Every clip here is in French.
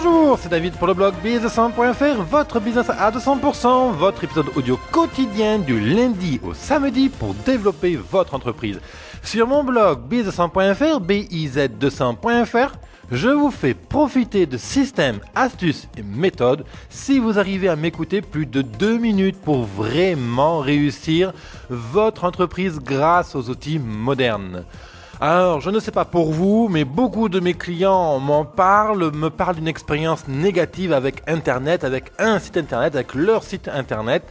Bonjour, c'est David pour le blog business100.fr, votre business à 200%, votre épisode audio quotidien du lundi au samedi pour développer votre entreprise. Sur mon blog business100.fr, biz200.fr, je vous fais profiter de systèmes, astuces et méthodes si vous arrivez à m'écouter plus de 2 minutes pour vraiment réussir votre entreprise grâce aux outils modernes. Alors, je ne sais pas pour vous, mais beaucoup de mes clients me parlent d'une expérience négative avec Internet, avec un site Internet, avec leur site Internet.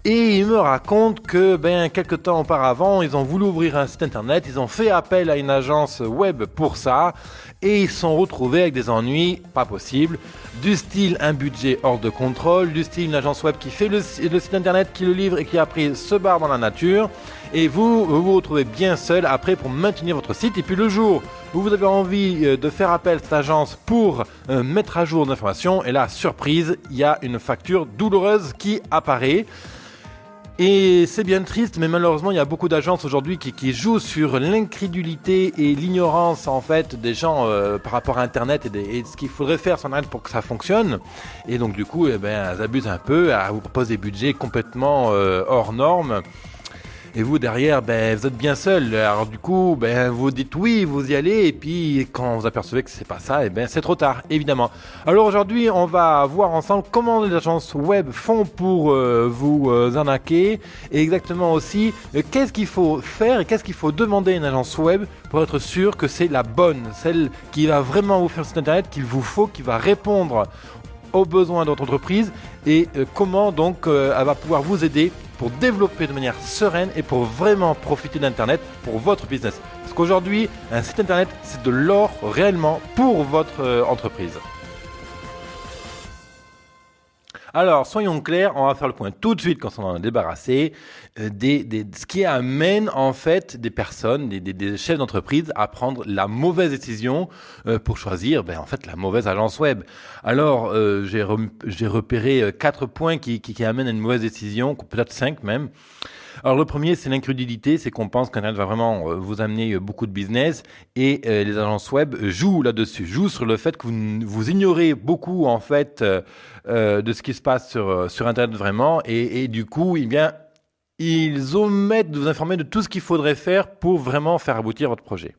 Et ils me racontent que, quelques temps auparavant, ils ont voulu ouvrir un site Internet, ils ont fait appel à une agence web pour ça, et ils se sont retrouvés avec des ennuis pas possibles, du style un budget hors de contrôle, du style une agence web qui fait le site Internet, qui le livre et qui après se barre dans la nature. Et vous retrouvez bien seul après pour maintenir votre site. Et puis le jour où vous avez envie de faire appel à cette agence pour mettre à jour d'informations, et là, surprise, il y a une facture douloureuse qui apparaît. Et c'est bien triste, mais malheureusement, il y a beaucoup d'agences aujourd'hui qui jouent sur l'incrédulité et l'ignorance en fait des gens par rapport à Internet et ce qu'il faudrait faire sur Internet pour que ça fonctionne. Et donc du coup, elles abusent un peu, elles vous proposent des budgets complètement hors normes. Et vous derrière, vous êtes bien seul. Alors du coup, vous dites oui, vous y allez, et puis quand vous apercevez que c'est pas ça, c'est trop tard, évidemment. Alors aujourd'hui, on va voir ensemble comment les agences web font pour vous arnaquer, et exactement aussi qu'est-ce qu'il faut faire et qu'est-ce qu'il faut demander à une agence web pour être sûr que c'est la bonne, celle qui va vraiment vous faire le site internet qu'il vous faut, qui va répondre aux besoins de votre entreprise, et comment donc elle va pouvoir vous aider pour développer de manière sereine et pour vraiment profiter d'Internet pour votre business. Parce qu'aujourd'hui, un site Internet, c'est de l'or réellement pour votre entreprise. Alors, soyons clairs, on va faire le point tout de suite quand on en a débarrassé ce qui amène en fait des personnes, des chefs d'entreprise à prendre la mauvaise décision pour choisir en fait la mauvaise agence web. Alors, j'ai repéré 4 points qui amènent à une mauvaise décision, peut-être 5 même. Alors le premier, c'est l'incrédulité, c'est qu'on pense qu'Internet va vraiment vous amener beaucoup de business, et les agences web jouent là-dessus, jouent sur le fait que vous ignorez beaucoup en fait de ce qui se passe sur Internet vraiment, et du coup, ils omettent de vous informer de tout ce qu'il faudrait faire pour vraiment faire aboutir votre projet.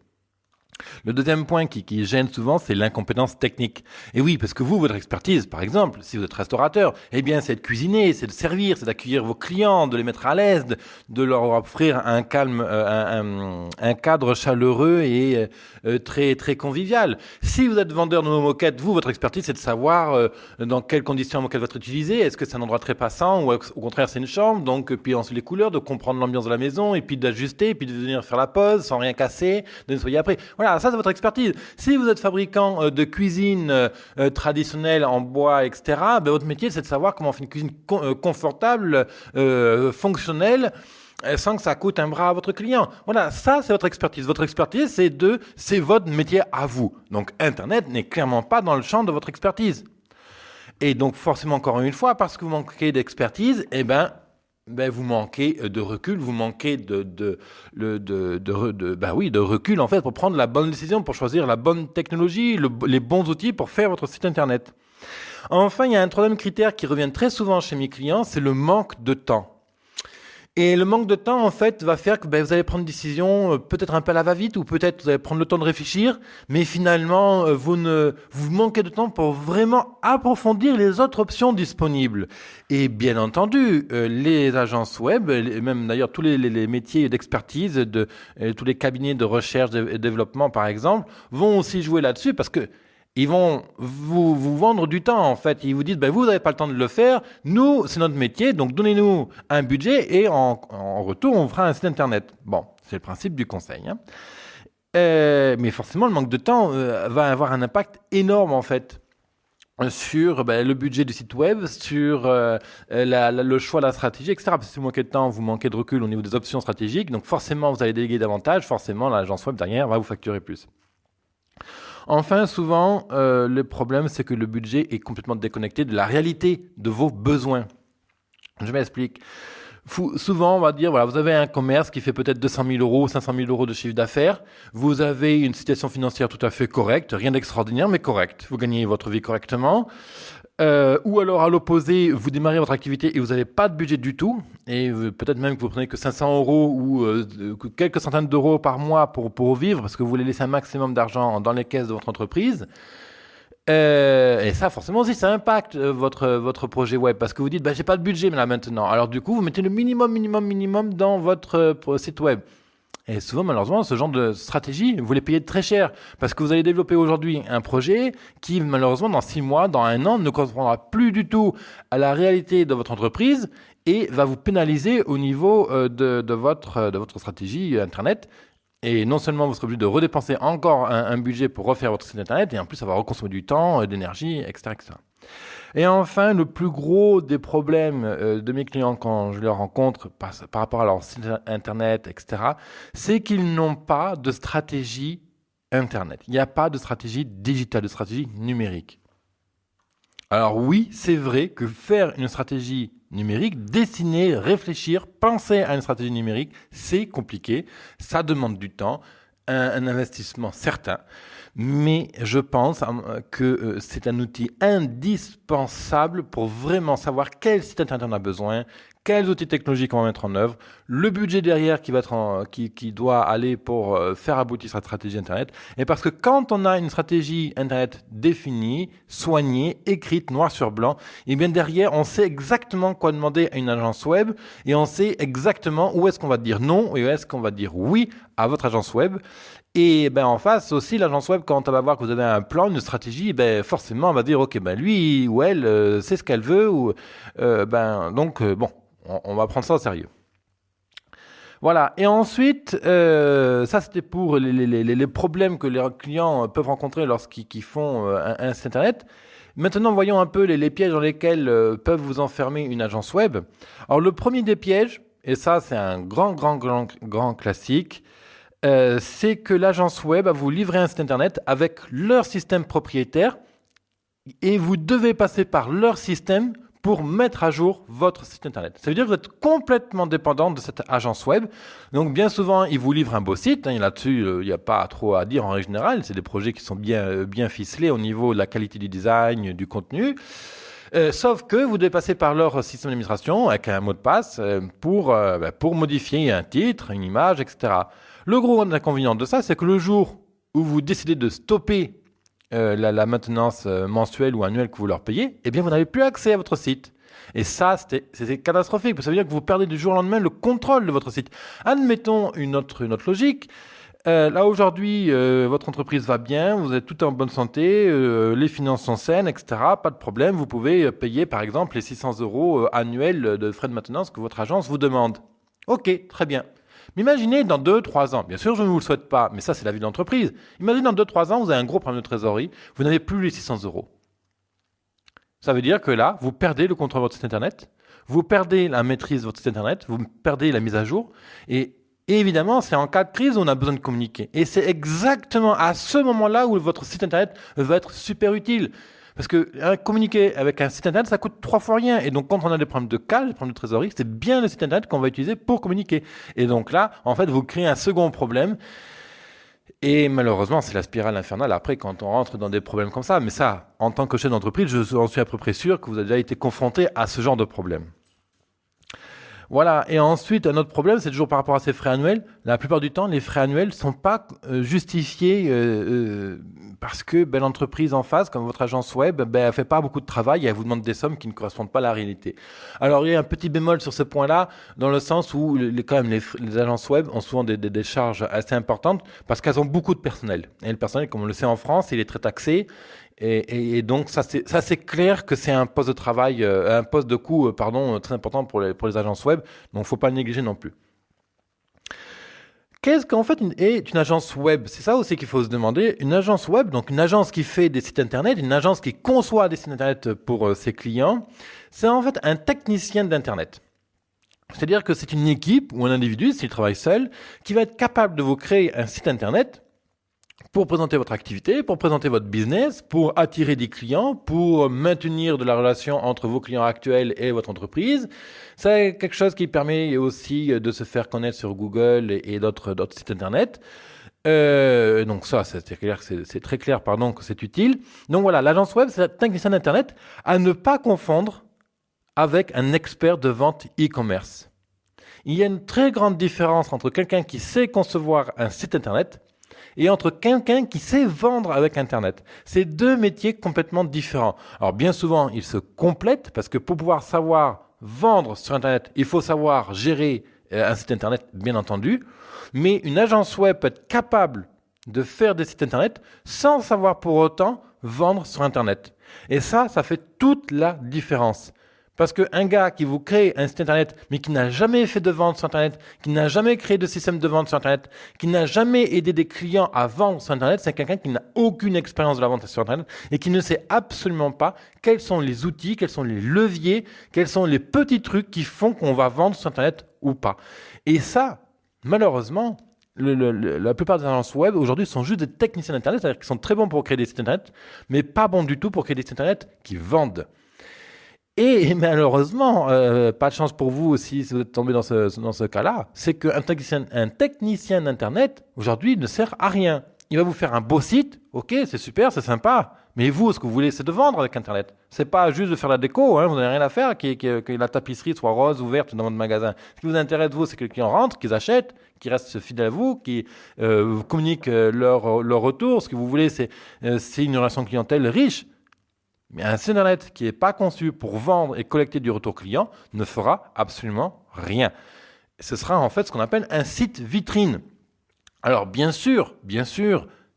Le deuxième point qui gêne souvent, c'est l'incompétence technique. Et oui, parce que votre expertise, par exemple, si vous êtes restaurateur, c'est de cuisiner, c'est de servir, c'est d'accueillir vos clients, de les mettre à l'aise, de leur offrir un cadre chaleureux et très très convivial. Si vous êtes vendeur de moquettes, votre expertise, c'est de savoir dans quelles conditions la moquette va être utilisée. Est-ce que c'est un endroit très passant ou au contraire c'est une chambre? Donc puis ensuite les couleurs, de comprendre l'ambiance de la maison et puis d'ajuster, et puis de venir faire la pause sans rien casser, de nettoyer après. Voilà, ça c'est votre expertise. Si vous êtes fabricant de cuisine traditionnelle en bois, etc., votre métier c'est de savoir comment on fait une cuisine confortable, fonctionnelle, sans que ça coûte un bras à votre client. Voilà, ça c'est votre expertise. Votre expertise c'est votre métier à vous. Donc Internet n'est clairement pas dans le champ de votre expertise. Et donc forcément, encore une fois, parce que vous manquez d'expertise, vous manquez de recul, vous manquez de recul en fait pour prendre la bonne décision, pour choisir la bonne technologie, les bons outils pour faire votre site internet. Enfin, il y a un troisième critère qui revient très souvent chez mes clients, c'est le manque de temps. Et le manque de temps, en fait, va faire que vous allez prendre une décision peut-être un peu à la va-vite, ou peut-être vous allez prendre le temps de réfléchir, mais finalement, vous manquez de temps pour vraiment approfondir les autres options disponibles. Et bien entendu, les agences web, et même d'ailleurs tous les métiers d'expertise, tous les cabinets de recherche et développement, par exemple, vont aussi jouer là-dessus, parce que ils vont vous vendre du temps, en fait. Ils vous disent, vous n'avez pas le temps de le faire. Nous, c'est notre métier, donc donnez-nous un budget et en retour, on fera un site internet. Bon, c'est le principe du conseil. Mais forcément, le manque de temps va avoir un impact énorme, en fait, sur le budget du site web, sur le choix de la stratégie, etc. Parce que si vous manquez de temps, vous manquez de recul au niveau des options stratégiques. Donc forcément, vous allez déléguer davantage. Forcément, l'agence web derrière va vous facturer plus. Enfin, souvent, le problème, c'est que le budget est complètement déconnecté de la réalité de vos besoins. Je m'explique. Souvent, on va dire, voilà, vous avez un commerce qui fait peut-être 200 000 euros, 500 000 euros de chiffre d'affaires. Vous avez une situation financière tout à fait correcte, rien d'extraordinaire, mais correcte. Vous gagnez votre vie correctement. Ou alors, à l'opposé, vous démarrez votre activité et vous n'avez pas de budget du tout. Et peut-être même que vous prenez que 500 euros ou quelques centaines d'euros par mois pour vivre, parce que vous voulez laisser un maximum d'argent dans les caisses de votre entreprise. Et ça, forcément aussi, ça impacte votre projet web parce que vous dites, bah, j'ai pas de budget là maintenant. Alors du coup, vous mettez le minimum dans votre site web. Et souvent, malheureusement, ce genre de stratégie, vous les payez très cher parce que vous allez développer aujourd'hui un projet qui, malheureusement, dans 6 mois, dans 1 an, ne correspondra plus du tout à la réalité de votre entreprise et va vous pénaliser au niveau de votre stratégie Internet. Et non seulement vous serez obligé de redépenser encore un budget pour refaire votre site internet, et en plus ça va reconsommer du temps, d'énergie, etc., etc. Et enfin, le plus gros des problèmes de mes clients quand je les rencontre par rapport à leur site internet, etc., c'est qu'ils n'ont pas de stratégie internet. Il n'y a pas de stratégie digitale, de stratégie numérique. Alors oui, c'est vrai que faire une stratégie numérique, dessiner, réfléchir, penser à une stratégie numérique, c'est compliqué, ça demande du temps, un investissement certain, mais je pense que c'est un outil indispensable pour vraiment savoir quel site internet on a besoin, quels outils technologiques on va mettre en œuvre, le budget derrière qui doit aller pour faire aboutir sa stratégie Internet. Et parce que quand on a une stratégie Internet définie, soignée, écrite, noir sur blanc, et bien derrière, on sait exactement quoi demander à une agence web et on sait exactement où est-ce qu'on va dire non et où est-ce qu'on va dire oui à votre agence web. Et ben en face aussi, l'agence web, quand elle va voir que vous avez un plan, une stratégie, ben forcément, elle va dire ok, ben lui ou elle sait ce qu'elle veut ou bon. On va prendre ça au sérieux. Voilà. Et ensuite, ça c'était pour les problèmes que les clients peuvent rencontrer lorsqu'ils font un site internet. Maintenant, voyons un peu les pièges dans lesquels peuvent vous enfermer une agence web. Alors, le premier des pièges, et ça c'est un grand classique, c'est que l'agence web va vous livrer un site internet avec leur système propriétaire et vous devez passer par leur système pour mettre à jour votre site internet. Ça veut dire que vous êtes complètement dépendant de cette agence web. Donc bien souvent, ils vous livrent un beau site. Là-dessus, il n'y a pas trop à dire en règle générale. C'est des projets qui sont bien ficelés au niveau de la qualité du design, du contenu. Sauf que vous devez passer par leur système d'administration avec un mot de passe pour modifier un titre, une image, etc. Le gros inconvénient de ça, c'est que le jour où vous décidez de stopper la maintenance mensuelle ou annuelle que vous leur payez, eh bien, vous n'avez plus accès à votre site. Et ça, c'était catastrophique. Ça veut dire que vous perdez du jour au lendemain le contrôle de votre site. Admettons une autre logique. Là, aujourd'hui, votre entreprise va bien, vous êtes tout en bonne santé, les finances sont saines, etc. Pas de problème. Vous pouvez payer, par exemple, les 600 € annuels de frais de maintenance que votre agence vous demande. Ok, très bien. Mais imaginez dans 2-3 ans, bien sûr je ne vous le souhaite pas, mais ça c'est la vie de l'entreprise. Imaginez dans 2-3 ans, vous avez un gros problème de trésorerie, vous n'avez plus les 600 €. Ça veut dire que là, vous perdez le contrôle de votre site internet, vous perdez la maîtrise de votre site internet, vous perdez la mise à jour, et évidemment c'est en cas de crise où on a besoin de communiquer. Et c'est exactement à ce moment-là où votre site internet va être super utile. Parce que communiquer avec un site internet, ça coûte 3 fois rien. Et donc, quand on a des problèmes de cash, des problèmes de trésorerie, c'est bien le site internet qu'on va utiliser pour communiquer. Et donc là, en fait, vous créez un second problème. Et malheureusement, c'est la spirale infernale après quand on rentre dans des problèmes comme ça. Mais ça, en tant que chef d'entreprise, je suis à peu près sûr que vous avez déjà été confronté à ce genre de problème. Voilà. Et ensuite, un autre problème, c'est toujours par rapport à ces frais annuels. La plupart du temps, les frais annuels ne sont pas justifiés parce que l'entreprise en face, comme votre agence web, elle fait pas beaucoup de travail et elle vous demande des sommes qui ne correspondent pas à la réalité. Alors, il y a un petit bémol sur ce point-là, dans le sens où quand même les agences web ont souvent des charges assez importantes parce qu'elles ont beaucoup de personnel. Et le personnel, comme on le sait en France, il est très taxé. Et donc ça c'est clair que c'est un poste de travail, un poste de coût très important pour les agences web, donc faut pas le négliger non plus. Qu'est-ce qu'en fait est une agence web? C'est ça aussi qu'il faut se demander. Une agence web, donc une agence qui fait des sites internet, une agence qui conçoit des sites internet pour ses clients, c'est en fait un technicien d'internet. C'est-à-dire que c'est une équipe ou un individu, s'il travaille seul, qui va être capable de vous créer un site internet pour présenter votre activité, pour présenter votre business, pour attirer des clients, pour maintenir de la relation entre vos clients actuels et votre entreprise. C'est quelque chose qui permet aussi de se faire connaître sur Google et d'autres sites internet. Donc ça, c'est très clair, que c'est utile. Donc voilà, l'agence web, c'est un technicien d'internet à ne pas confondre avec un expert de vente e-commerce. Il y a une très grande différence entre quelqu'un qui sait concevoir un site internet et entre quelqu'un qui sait vendre avec Internet. C'est deux métiers complètement différents. Alors bien souvent, ils se complètent parce que pour pouvoir savoir vendre sur Internet, il faut savoir gérer un site Internet, bien entendu. Mais une agence web peut être capable de faire des sites Internet sans savoir pour autant vendre sur Internet. Et ça fait toute la différence. Parce qu'un gars qui vous crée un site internet, mais qui n'a jamais fait de vente sur internet, qui n'a jamais créé de système de vente sur internet, qui n'a jamais aidé des clients à vendre sur internet, c'est quelqu'un qui n'a aucune expérience de la vente sur internet et qui ne sait absolument pas quels sont les outils, quels sont les leviers, quels sont les petits trucs qui font qu'on va vendre sur internet ou pas. Et ça, malheureusement, la plupart des agences web aujourd'hui sont juste des techniciens d'internet, c'est-à-dire qu'ils sont très bons pour créer des sites internet, mais pas bons du tout pour créer des sites internet qui vendent. Et malheureusement, pas de chance pour vous aussi si vous êtes tombé dans ce cas-là, c'est qu'un technicien d'Internet, aujourd'hui, ne sert à rien. Il va vous faire un beau site, ok, c'est super, c'est sympa, mais vous, ce que vous voulez, c'est de vendre avec Internet. C'est pas juste de faire la déco, vous n'avez rien à faire, que la tapisserie soit rose ou verte dans votre magasin. Ce qui vous intéresse, vous, c'est que les clients rentrent, qu'ils achètent, qu'ils restent fidèles à vous, qu'ils vous communiquent leur retour. Ce que vous voulez, c'est une relation clientèle riche. Mais un site internet qui n'est pas conçu pour vendre et collecter du retour client ne fera absolument rien. Ce sera en fait ce qu'on appelle un site vitrine. Alors bien sûr,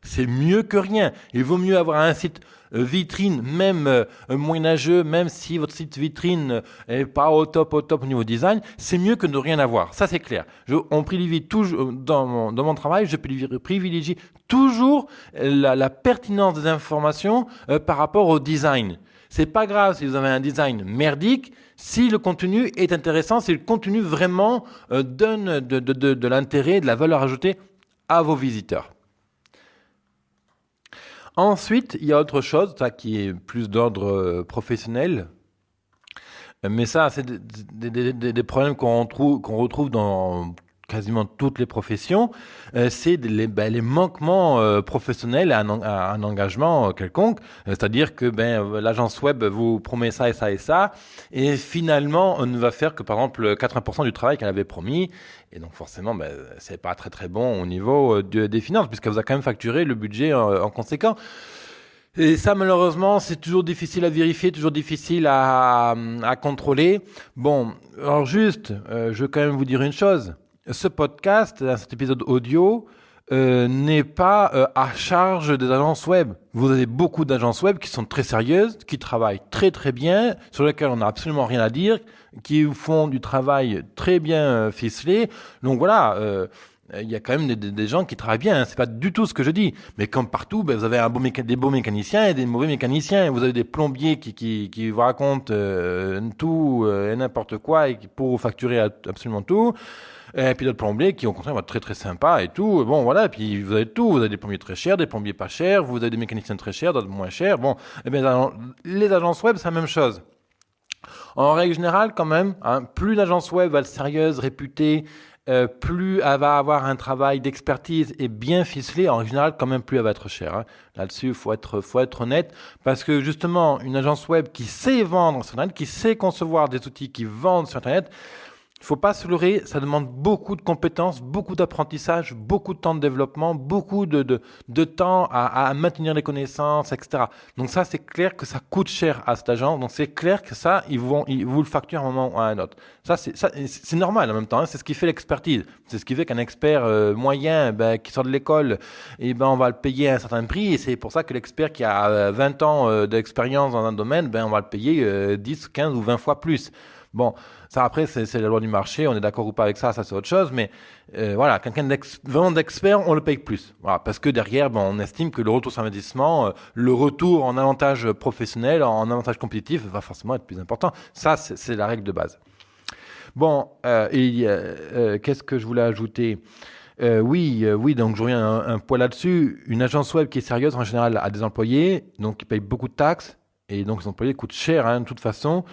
c'est mieux que rien. Il vaut mieux avoir un site vitrine, même moyenâgeux, même si votre site vitrine n'est pas au top au niveau design, c'est mieux que de rien avoir. Ça, c'est clair. On privilégie toujours, dans mon travail, je privilégie toujours la pertinence des informations par rapport au design. C'est pas grave si vous avez un design merdique, si le contenu est intéressant, si le contenu vraiment donne de l'intérêt, de la valeur ajoutée à vos visiteurs. Ensuite, il y a autre chose, ça qui est plus d'ordre professionnel, mais ça, c'est des problèmes qu'on retrouve dans quasiment toutes les professions, c'est les manquements professionnels à un engagement quelconque, c'est-à-dire que l'agence web vous promet ça et ça et ça, et finalement on ne va faire que par exemple 80% du travail qu'elle avait promis, et donc forcément c'est pas très très bon au niveau des finances, puisqu'elle vous a quand même facturé le budget en conséquent. Et ça, malheureusement, c'est toujours difficile à vérifier, toujours difficile à contrôler. Bon, alors juste, je veux quand même vous dire une chose. Ce podcast, cet épisode audio, n'est pas à charge des agences web. Vous avez beaucoup d'agences web qui sont très sérieuses, qui travaillent très très bien, sur lesquelles on n'a absolument rien à dire, qui font du travail très bien ficelé. Donc voilà, il y a quand même des gens qui travaillent bien, c'est pas du tout ce que je dis. Mais comme partout, vous avez des beaux mécaniciens et des mauvais mécaniciens. Vous avez des plombiers qui vous racontent tout et n'importe quoi et pour vous facturer absolument tout. Et puis d'autres plombiers qui au contraire vont être très très sympas et tout. Bon voilà, et puis vous avez tout, vous avez des plombiers très chers, des plombiers pas chers, vous avez des mécaniciens très chers, d'autres moins chers. Bon, les agences web, c'est la même chose. En règle générale, quand même, plus l'agence web va être sérieuse, réputée, plus elle va avoir un travail d'expertise et bien ficelé, en général, quand même, plus elle va être chère. Là-dessus, il faut être honnête, parce que justement, une agence web qui sait vendre sur Internet, qui sait concevoir des outils qui vendent sur Internet, il ne faut pas se leurrer, ça demande beaucoup de compétences, beaucoup d'apprentissage, beaucoup de temps de développement, beaucoup de temps à maintenir les connaissances, etc. Donc ça, c'est clair que ça coûte cher à cet agent. Donc c'est clair que ça, ils vous le facturent à un moment ou à un autre. Ça, c'est normal en même temps. C'est ce qui fait l'expertise. C'est ce qui fait qu'un expert moyen qui sort de l'école, on va le payer à un certain prix. Et c'est pour ça que l'expert qui a 20 ans d'expérience dans un domaine, on va le payer 10, 15 ou 20 fois plus. Bon, ça après, c'est la loi du marché, on est d'accord ou pas avec ça c'est autre chose, mais voilà, quelqu'un vraiment d'expert, on le paye plus. Voilà, parce que derrière, on estime que le retour sur investissement, le retour en avantage professionnel, en avantage compétitif, va forcément être plus important. Ça, c'est la règle de base. Bon, qu'est-ce que je voulais ajouter ? Oui, donc je reviens un poil là-dessus. Une agence web qui est sérieuse, en général, a des employés, donc ils payent beaucoup de taxes, et donc les employés coûtent cher, de toute façon.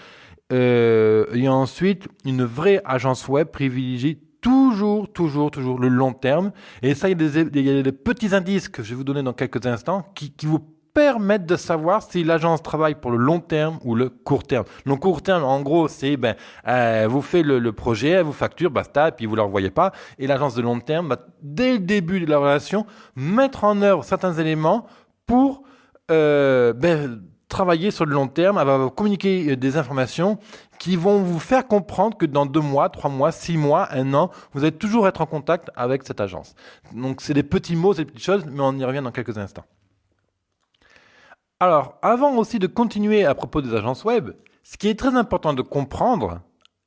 Et ensuite, une vraie agence web privilégie toujours le long terme. Et ça, il y a des petits indices que je vais vous donner dans quelques instants qui vous permettent de savoir si l'agence travaille pour le long terme ou le court terme. Le court terme, en gros, c'est vous faites le projet, elle vous facture, basta, et puis vous ne le revoyez pas. Et l'agence de long terme, dès le début de la relation, mettre en œuvre certains éléments pour travailler sur le long terme. Elle va vous communiquer des informations qui vont vous faire comprendre que dans 2 mois, 3 mois, 6 mois, 1 an, vous allez toujours être en contact avec cette agence. Donc, c'est des petits mots, c'est des petites choses, mais on y revient dans quelques instants. Alors, avant aussi de continuer à propos des agences web, ce qui est très important de comprendre,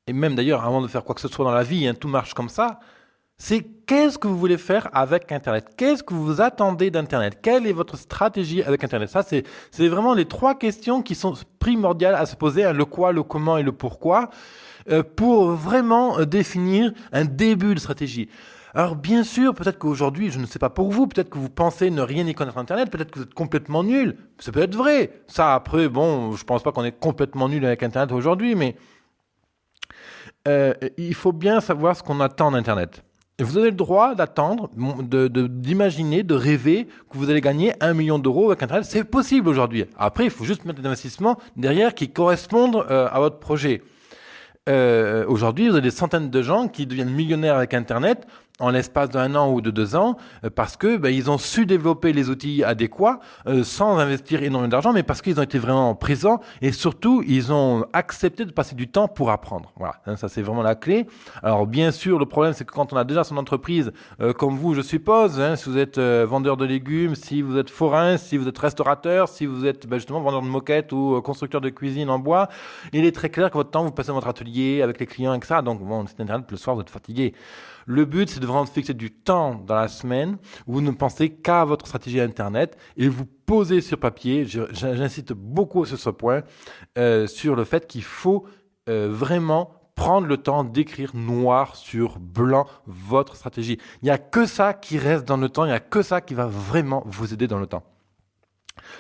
et même d'ailleurs avant de faire quoi que ce soit dans la vie, tout marche comme ça, c'est qu'est-ce que vous voulez faire avec Internet? Qu'est-ce que vous attendez d'Internet? Quelle est votre stratégie avec Internet? Ça, c'est vraiment les 3 questions qui sont primordiales à se poser, le quoi, le comment et le pourquoi, pour vraiment définir un début de stratégie. Alors bien sûr, peut-être qu'aujourd'hui, je ne sais pas pour vous, peut-être que vous pensez ne rien y connaître Internet, peut-être que vous êtes complètement nul. C'est peut-être vrai. Ça, après, je pense pas qu'on est complètement nul avec Internet aujourd'hui, mais il faut bien savoir ce qu'on attend d'Internet. Et vous avez le droit d'attendre, d'imaginer, de rêver que vous allez gagner 1 million d'euros avec Internet. C'est possible aujourd'hui. Après, il faut juste mettre des investissements derrière qui correspondent à votre projet. Aujourd'hui, vous avez des centaines de gens qui deviennent millionnaires avec Internet en l'espace d'1 an ou de 2 ans parce que ils ont su développer les outils adéquats sans investir énormément d'argent, mais parce qu'ils ont été vraiment présents et surtout ils ont accepté de passer du temps pour apprendre. Voilà, ça c'est vraiment la clé. Alors bien sûr, le problème c'est que quand on a déjà son entreprise, comme vous je suppose, si vous êtes vendeur de légumes, si vous êtes forain, si vous êtes restaurateur, si vous êtes justement vendeur de moquettes ou constructeur de cuisine en bois, il est très clair que votre temps vous passez dans votre atelier avec les clients et que ça, donc c'est Internet, le soir vous êtes fatigué. Le but, c'est de vraiment fixer du temps dans la semaine où vous ne pensez qu'à votre stratégie Internet et vous posez sur papier. J'insiste beaucoup sur ce point, sur le fait qu'il faut vraiment prendre le temps d'écrire noir sur blanc votre stratégie. Il n'y a que ça qui reste dans le temps, il n'y a que ça qui va vraiment vous aider dans le temps.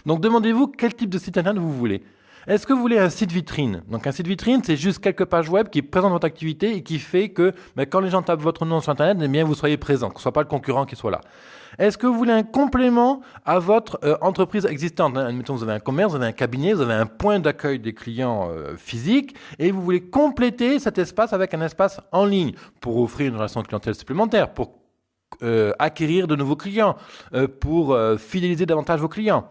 Donc demandez-vous quel type de site Internet vous voulez. Est-ce que vous voulez un site vitrine? Donc un site vitrine, c'est juste quelques pages web qui présentent votre activité et qui fait que quand les gens tapent votre nom sur Internet, vous soyez présent, que ce ne soit pas le concurrent qui soit là. Est-ce que vous voulez un complément à votre entreprise existante? Admettons, vous avez un commerce, vous avez un cabinet, vous avez un point d'accueil des clients physiques et vous voulez compléter cet espace avec un espace en ligne pour offrir une relation clientèle supplémentaire, pour acquérir de nouveaux clients, pour fidéliser davantage vos clients.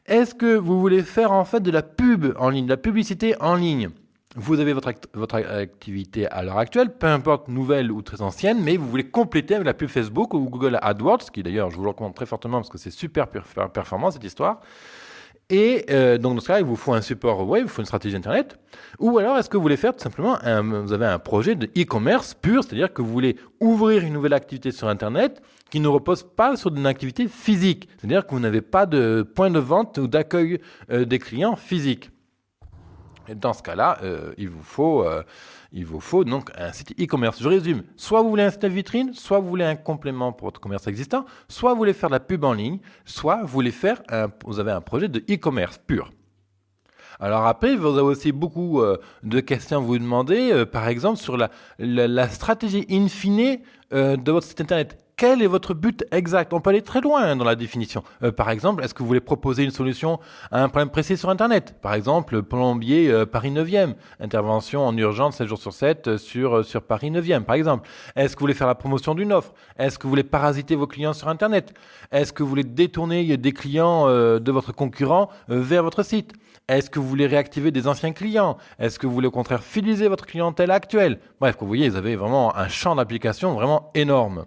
Est-ce que vous voulez faire en fait de la pub en ligne, de la publicité en ligne? Vous avez votre activité à l'heure actuelle, peu importe nouvelle ou très ancienne, mais vous voulez compléter avec la pub Facebook ou Google AdWords, qui d'ailleurs je vous le recommande très fortement parce que c'est super performant cette histoire. Et donc dans ce cas, il vous faut un support web, il vous faut une stratégie Internet. Ou alors est-ce que vous voulez faire tout simplement, vous avez un projet de e-commerce pur, c'est-à-dire que vous voulez ouvrir une nouvelle activité sur Internet qui ne repose pas sur une activité physique. C'est-à-dire que vous n'avez pas de point de vente ou d'accueil des clients physiques. Et dans ce cas-là, il vous faut donc un site e-commerce. Je résume. Soit vous voulez un site vitrine, soit vous voulez un complément pour votre commerce existant, soit vous voulez faire de la pub en ligne, soit vous avez un projet de e-commerce pur. Alors après, vous avez aussi beaucoup de questions à vous demander, par exemple sur la stratégie in fine de votre site Internet. Quel est votre but exact? On peut aller très loin dans la définition. Par exemple, est-ce que vous voulez proposer une solution à un problème précis sur Internet? Par exemple, plombier Paris 9e, intervention en urgence 7 jours sur 7 sur Paris 9e, par exemple. Est-ce que vous voulez faire la promotion d'une offre? Est-ce que vous voulez parasiter vos clients sur Internet? Est-ce que vous voulez détourner des clients de votre concurrent vers votre site? Est-ce que vous voulez réactiver des anciens clients? Est-ce que vous voulez au contraire fidéliser votre clientèle actuelle? Bref, vous voyez, vous avez vraiment un champ d'application vraiment énorme.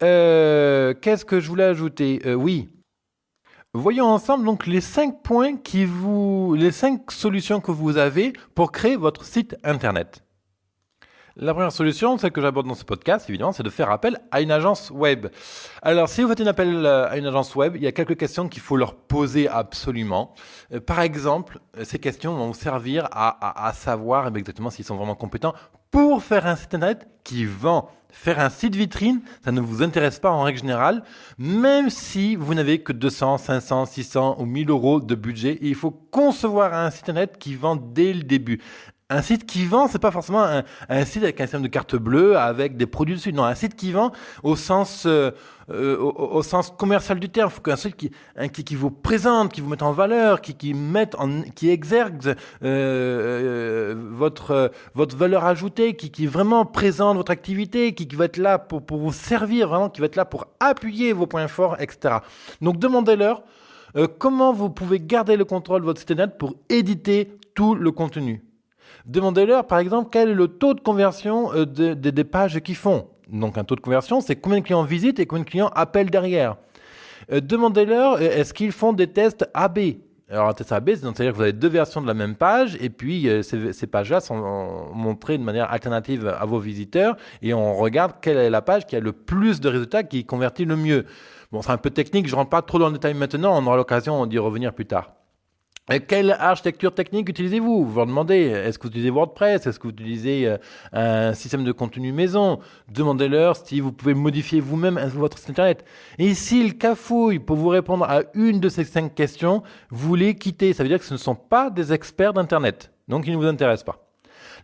Qu'est-ce que je voulais ajouter? Oui. Voyons ensemble donc les 5 points les 5 solutions que vous avez pour créer votre site Internet. La première solution, celle que j'aborde dans ce podcast, évidemment, c'est de faire appel à une agence web. Alors, si vous faites un appel à une agence web, il y a quelques questions qu'il faut leur poser absolument. Par exemple, ces questions vont vous servir à savoir exactement s'ils sont vraiment compétents pour faire un site internet qui vend. Faire un site vitrine, ça ne vous intéresse pas en règle générale, même si vous n'avez que 200, 500, 600 ou 1000 euros de budget. Et il faut concevoir un site internet qui vend dès le début. Un site qui vend, c'est pas forcément un site avec un système de carte bleue avec des produits dessus. Non, un site qui vend au sens commercial du terme. Il faut qu'un site qui vous présente, qui vous mette en valeur, qui exergue votre valeur ajoutée, qui vraiment présente votre activité, qui va être là pour vous servir vraiment, qui va être là pour appuyer vos points forts, etc. Donc demandez-leur comment vous pouvez garder le contrôle de votre site internet pour éditer tout le contenu. Demandez-leur, par exemple, quel est le taux de conversion des pages qu'ils font. Donc, un taux de conversion, c'est combien de clients visitent et combien de clients appellent derrière. Demandez-leur, est-ce qu'ils font des tests AB? Alors, un test AB, c'est-à-dire que vous avez deux versions de la même page et puis ces pages-là sont montrées de manière alternative à vos visiteurs et on regarde quelle est la page qui a le plus de résultats, qui convertit le mieux. Bon, c'est un peu technique, je ne rentre pas trop dans le détail maintenant, on aura l'occasion d'y revenir plus tard. Quelle architecture technique utilisez-vous? Vous leur demandez, est-ce que vous utilisez WordPress? Est-ce que vous utilisez un système de contenu maison? Demandez-leur si vous pouvez modifier vous-même votre site internet. Et s'ils cafouillent pour vous répondre à une de ces 5 questions, vous les quittez. Ça veut dire que ce ne sont pas des experts d'internet. Donc, ils ne vous intéressent pas.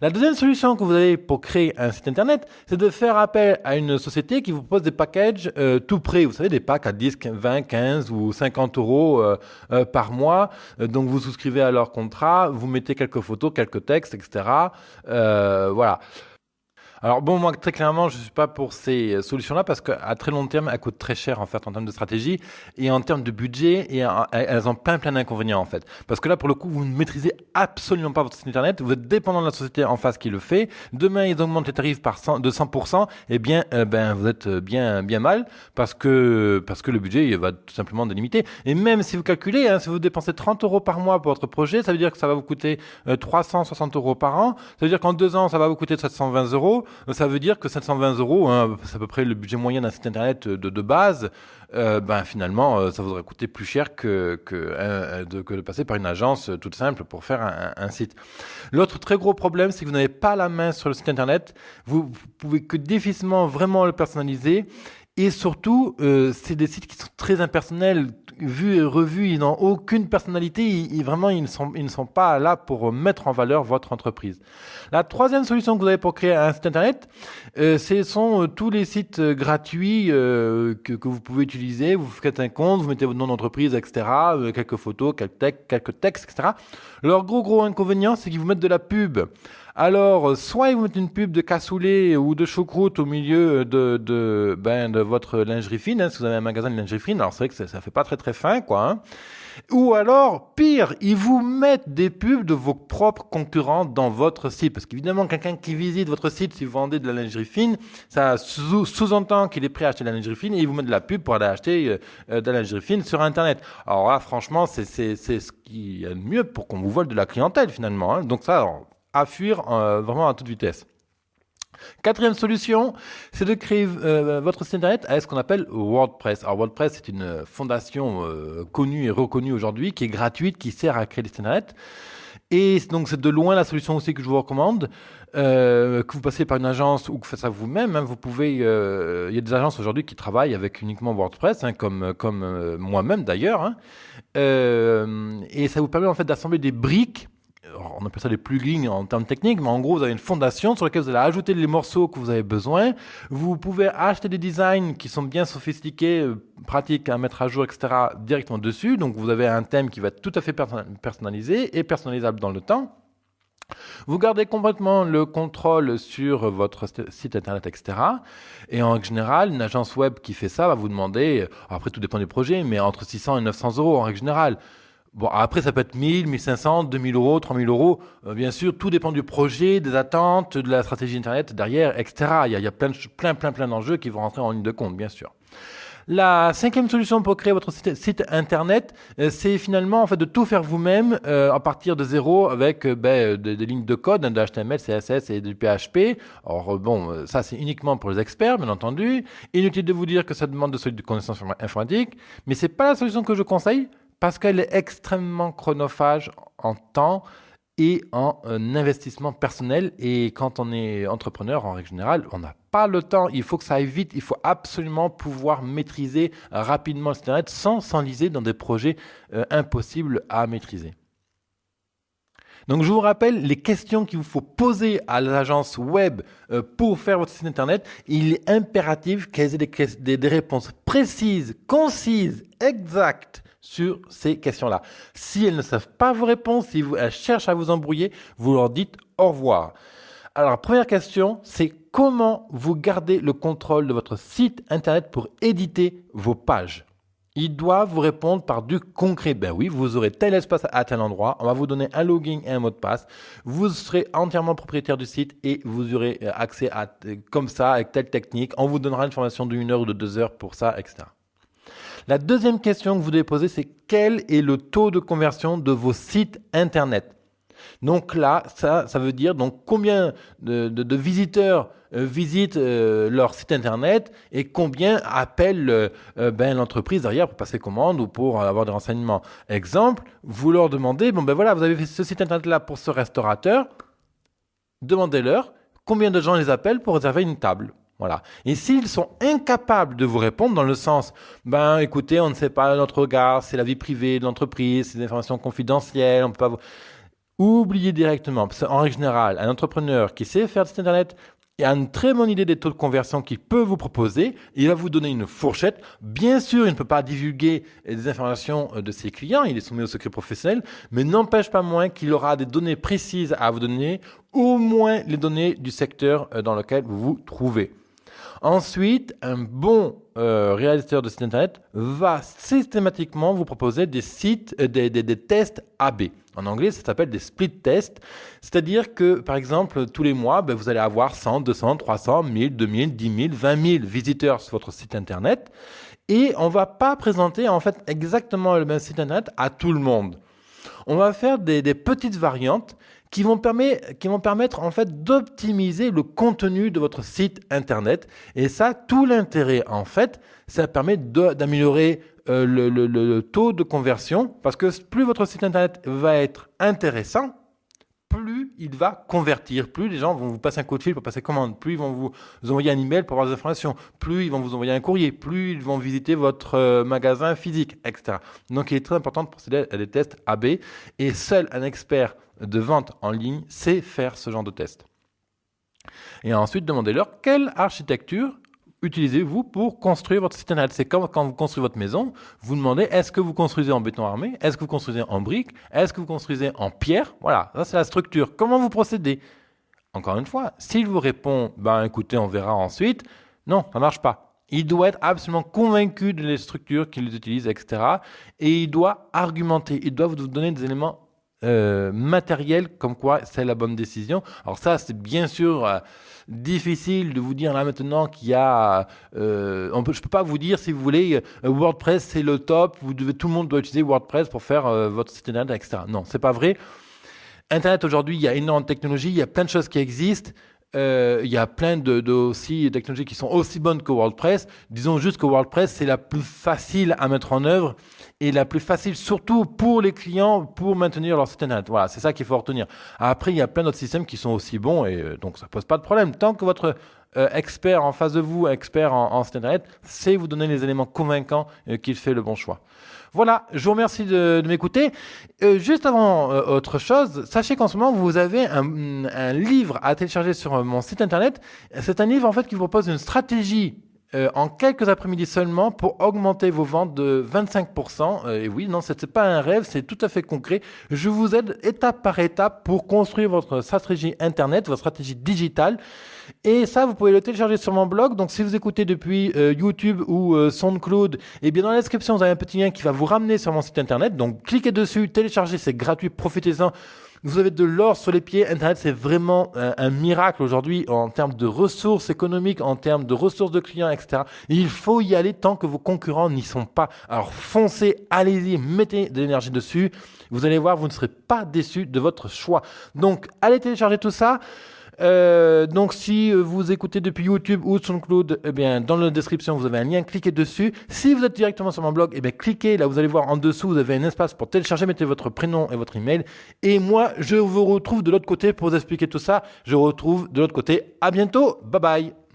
La deuxième solution que vous avez pour créer un site internet, c'est de faire appel à une société qui vous propose des packages tout prêts. Vous savez, des packs à 10, 20, 15 ou 50 euros par mois. Donc, vous souscrivez à leur contrat, vous mettez quelques photos, quelques textes, etc. Voilà. Alors bon, moi très clairement, je ne suis pas pour ces solutions-là parce qu'à très long terme, elles coûtent très cher en fait en termes de stratégie et en termes de budget et elles ont plein d'inconvénients en fait. Parce que là, pour le coup, vous ne maîtrisez absolument pas votre site internet, vous êtes dépendant de la société en face qui le fait. Demain, ils augmentent les tarifs de 100%, et bien, vous êtes bien mal parce que le budget va tout simplement délimiter. Et même si vous calculez, si vous dépensez 30 euros par mois pour votre projet, ça veut dire que ça va vous coûter 360 euros par an. Ça veut dire qu'en 2 ans, ça va vous coûter 720 euros. Ça veut dire que 720 euros, c'est à peu près le budget moyen d'un site internet de base. Finalement, ça vous aurait coûté plus cher que de passer par une agence toute simple pour faire un site. L'autre très gros problème, c'est que vous n'avez pas la main sur le site internet. Vous pouvez que difficilement vraiment le personnaliser. Et surtout, c'est des sites qui sont très impersonnels, vus et revus, ils n'ont aucune personnalité, ils ne sont pas là pour mettre en valeur votre entreprise. La troisième solution que vous avez pour créer un site internet, ce sont tous les sites gratuits que vous pouvez utiliser. Vous faites un compte, vous mettez votre nom d'entreprise, etc., quelques photos, quelques textes, etc. Leur gros inconvénient, c'est qu'ils vous mettent de la pub. Alors, soit ils vous mettent une pub de cassoulet ou de choucroute au milieu de votre lingerie fine, si vous avez un magasin de lingerie fine, alors c'est vrai que ça fait pas très fin, quoi. Ou alors, pire, ils vous mettent des pubs de vos propres concurrents dans votre site. Parce qu'évidemment, quelqu'un qui visite votre site, si vous vendez de la lingerie fine, ça sous-entend qu'il est prêt à acheter de la lingerie fine et il vous met de la pub pour aller acheter de la lingerie fine sur Internet. Alors là, franchement, c'est ce qui est le mieux pour qu'on vous vole de la clientèle finalement. Donc ça, à fuir vraiment à toute vitesse. Quatrième solution, c'est de créer votre site internet avec ce qu'on appelle WordPress. Alors WordPress, c'est une fondation connue et reconnue aujourd'hui, qui est gratuite, qui sert à créer des sites internet. Et donc c'est de loin la solution aussi que je vous recommande, que vous passez par une agence ou que vous faites ça vous-même. Vous pouvez, il y a des agences aujourd'hui qui travaillent avec uniquement WordPress, comme moi-même d'ailleurs. Et ça vous permet en fait d'assembler des briques. On appelle ça des plugins en termes techniques, mais en gros, vous avez une fondation sur laquelle vous allez ajouter les morceaux que vous avez besoin. Vous pouvez acheter des designs qui sont bien sophistiqués, pratiques à mettre à jour, etc., directement dessus. Donc, vous avez un thème qui va être tout à fait personnalisé et personnalisable dans le temps. Vous gardez complètement le contrôle sur votre site internet, etc. Et en général, une agence web qui fait ça va vous demander, après tout dépend du projet, mais entre 600 et 900 euros en règle générale. Bon, après, ça peut être 1000, 1500, 2000 euros, 3000 euros. Bien sûr, tout dépend du projet, des attentes, de la stratégie Internet derrière, etc. Il y a plein d'enjeux qui vont rentrer en ligne de compte, bien sûr. La cinquième solution pour créer votre site Internet, c'est finalement en fait de tout faire vous-même à partir de zéro avec des lignes de code, de HTML, CSS et du PHP. Alors bon, ça c'est uniquement pour les experts, bien entendu. Inutile de vous dire que ça demande de solides connaissances informatiques, mais c'est pas la solution que je conseille parce qu'elle est extrêmement chronophage en temps et en investissement personnel. Et quand on est entrepreneur, en règle générale, on n'a pas le temps. Il faut que ça aille vite. Il faut absolument pouvoir maîtriser rapidement le site internet sans s'enliser dans des projets impossibles à maîtriser. Donc je vous rappelle les questions qu'il vous faut poser à l'agence web pour faire votre site internet. Il est impératif qu'elles aient des réponses précises, concises, exactes sur ces questions-là. Si elles ne savent pas vos réponses, si elles cherchent à vous embrouiller, vous leur dites au revoir. Alors, première question, c'est comment vous gardez le contrôle de votre site internet pour éditer vos pages? Il doit vous répondre par du concret. Ben oui, vous aurez tel espace à tel endroit. On va vous donner un login et un mot de passe. Vous serez entièrement propriétaire du site et vous aurez accès à comme ça, avec telle technique. On vous donnera une formation d'1 heure ou de 2 heures pour ça, etc. La deuxième question que vous devez poser, c'est quel est le taux de conversion de vos sites internet? Donc là, ça veut dire donc combien de visiteurs visitent leur site internet et combien appellent l'entreprise derrière pour passer commande ou pour avoir des renseignements. Exemple, vous leur demandez, bon ben voilà, vous avez fait ce site internet là pour ce restaurateur, demandez-leur combien de gens les appellent pour réserver une table. Voilà. Et s'ils sont incapables de vous répondre dans le sens, ben écoutez, on ne sait pas notre regard, c'est la vie privée de l'entreprise, c'est des informations confidentielles, on peut pas vous... Oubliez directement, parce qu'en règle générale, un entrepreneur qui sait faire du site internet a une très bonne idée des taux de conversion qu'il peut vous proposer. Il va vous donner une fourchette. Bien sûr, il ne peut pas divulguer des informations de ses clients, il est soumis au secret professionnel, mais n'empêche pas moins qu'il aura des données précises à vous donner, au moins les données du secteur dans lequel vous vous trouvez. Ensuite, un bon réalisateur de site internet va systématiquement vous proposer des tests AB. En anglais, ça s'appelle des split tests. C'est-à-dire que, par exemple, tous les mois, vous allez avoir 100, 200, 300, 1000, 2000, 10 000, 20 000 visiteurs sur votre site internet. Et on ne va pas présenter en fait exactement le même site internet à tout le monde. On va faire des petites variantes qui vont permettre en fait d'optimiser le contenu de votre site internet. Et ça, tout l'intérêt en fait, ça permet d'améliorer le taux de conversion, parce que plus votre site internet va être intéressant, plus il va convertir, plus les gens vont vous passer un coup de fil pour passer commande, plus ils vont vous envoyer un email pour avoir des informations, plus ils vont vous envoyer un courrier, plus ils vont visiter votre magasin physique, etc. Donc il est très important de procéder à des tests AB, et seul un expert de vente en ligne sait faire ce genre de test. Et ensuite, demandez-leur quelle architecture utilisez-vous pour construire votre site internet. C'est comme quand vous construisez votre maison, vous demandez est-ce que vous construisez en béton armé, est-ce que vous construisez en briques, est-ce que vous construisez en pierre. Voilà, ça c'est la structure. Comment vous procédez? Encore une fois, s'il vous répond écoutez, on verra ensuite, non, ça ne marche pas. Il doit être absolument convaincu de les structures qu'il utilise, etc. Et il doit argumenter, il doit vous donner des éléments matériel comme quoi c'est la bonne décision. Alors ça, c'est bien sûr difficile de vous dire là maintenant qu'il y a je peux pas vous dire si vous voulez WordPress c'est le top, tout le monde doit utiliser WordPress pour faire votre site internet, etc. Non, c'est pas vrai. Internet aujourd'hui, il y a énormément de technologies, il y a plein de choses qui existent. Il y a plein aussi technologies qui sont aussi bonnes que WordPress. Disons juste que WordPress, c'est la plus facile à mettre en œuvre et la plus facile surtout pour les clients pour maintenir leur site internet. Voilà, c'est ça qu'il faut retenir. Après, il y a plein d'autres systèmes qui sont aussi bons et donc ça pose pas de problème. Tant que votre expert en face de vous, expert en site internet, sait vous donner les éléments convaincants qu'il fait le bon choix. Voilà, je vous remercie de m'écouter. Juste avant autre chose, sachez qu'en ce moment, vous avez un livre à télécharger sur mon site internet. C'est un livre en fait qui vous propose une stratégie en quelques après-midi seulement pour augmenter vos ventes de 25%. Et oui, non, c'est pas un rêve, c'est tout à fait concret. Je vous aide étape par étape pour construire votre stratégie internet, votre stratégie digitale. Et ça, vous pouvez le télécharger sur mon blog. Donc, si vous écoutez depuis YouTube ou SoundCloud, eh bien, dans la description, vous avez un petit lien qui va vous ramener sur mon site internet. Donc, cliquez dessus, téléchargez, c'est gratuit, profitez-en. Vous avez de l'or sur les pieds. Internet, c'est vraiment un miracle aujourd'hui en termes de ressources économiques, en termes de ressources de clients, etc. Et il faut y aller tant que vos concurrents n'y sont pas. Alors, foncez, allez-y, mettez de l'énergie dessus. Vous allez voir, vous ne serez pas déçus de votre choix. Donc, allez télécharger tout ça. Donc si vous écoutez depuis YouTube ou SoundCloud, eh bien, dans la description, vous avez un lien, cliquez dessus. Si vous êtes directement sur mon blog, eh bien, cliquez, là vous allez voir en dessous, vous avez un espace pour télécharger, mettez votre prénom et votre email. Et moi, je vous retrouve de l'autre côté pour vous expliquer tout ça. Je vous retrouve de l'autre côté. À bientôt, bye bye.